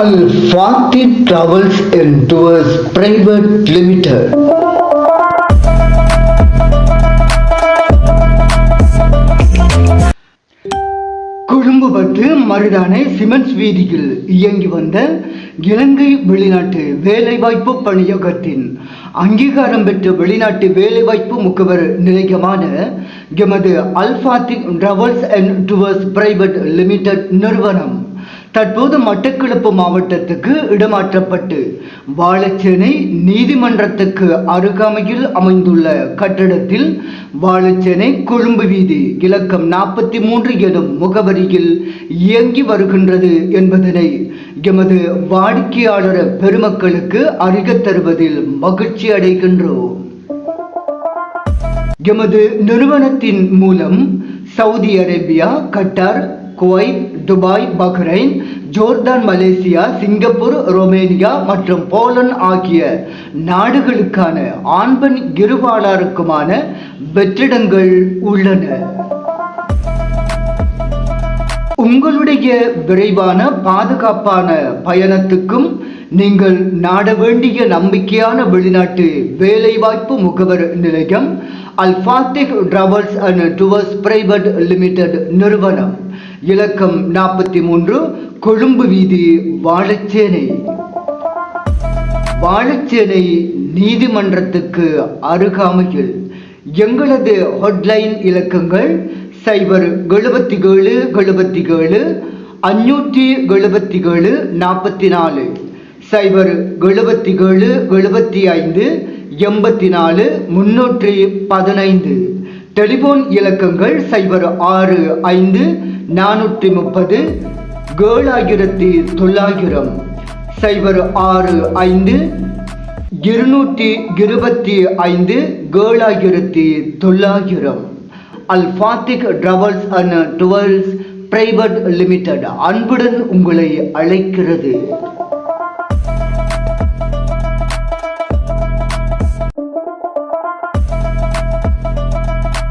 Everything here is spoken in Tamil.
Al-Fatih Travels and Tours Private Limited. கொழும்புபட்டு மருதானை சிமெண்ட்ஸ் வீதியில் இயங்கி வந்த இலங்கை வெளிநாட்டு வேலைவாய்ப்பு பணியகத்தின் அங்கீகாரம் பெற்ற வெளிநாட்டு வேலைவாய்ப்பு முகவர் நிலையமான எமது Al-Fatih travels and tours private limited நிறுவனம் தற்போது மட்டக்களப்பு மாவட்டத்துக்கு இடமாற்றப்பட்டு வாழைச்சேனை நீதிமன்றத்துக்கு அருகாமையில் அமைந்துள்ள கட்டடத்தில் வாழைச்சேனை கொழும்பு வீதி இலக்கம் 43 எனும் முகவரியில் இயங்கி வருகின்றது என்பதனை எமது வாடிக்கையாளர் பெருமக்களுக்கு அறியத் தருவதில் மகிழ்ச்சி அடைகின்றோம். எமது நிறுவனத்தின் மூலம் Saudi Arabia, Qatar, Kuwait, Dubai, Bahrain, Jordan, Malaysia, Singapore, Romania மற்றும் போலந்து ஆகிய நாடுகளுக்கான ஆண் பெண் இருபாலருக்குமான வெற்றிடங்கள் உள்ளன. உங்களுடைய விரைவான பாதுகாப்பான பயணத்துக்கும் நீங்கள் நாட வேண்டிய நம்பிக்கையான வெளிநாட்டு வேலைவாய்ப்பு முகவர் நிலையம் Al-Fatih travels and tours private limited நிறுவனம் இலக்கம் 43 கொழும்பு வீதி வாழைச்சேனை. வாழைச்சேனை நீதிமன்றத்துக்கு அருகாமையில். எங்களது ஹாட்லைன் இலக்கங்கள் 077 77 577 44 077 75 84 315. டெலிபோன் இலக்கங்கள் 065 430 7900 065 225 7900. Al-Fatih travels and tours private limited அன்புடன் உங்களை அழைக்கிறது.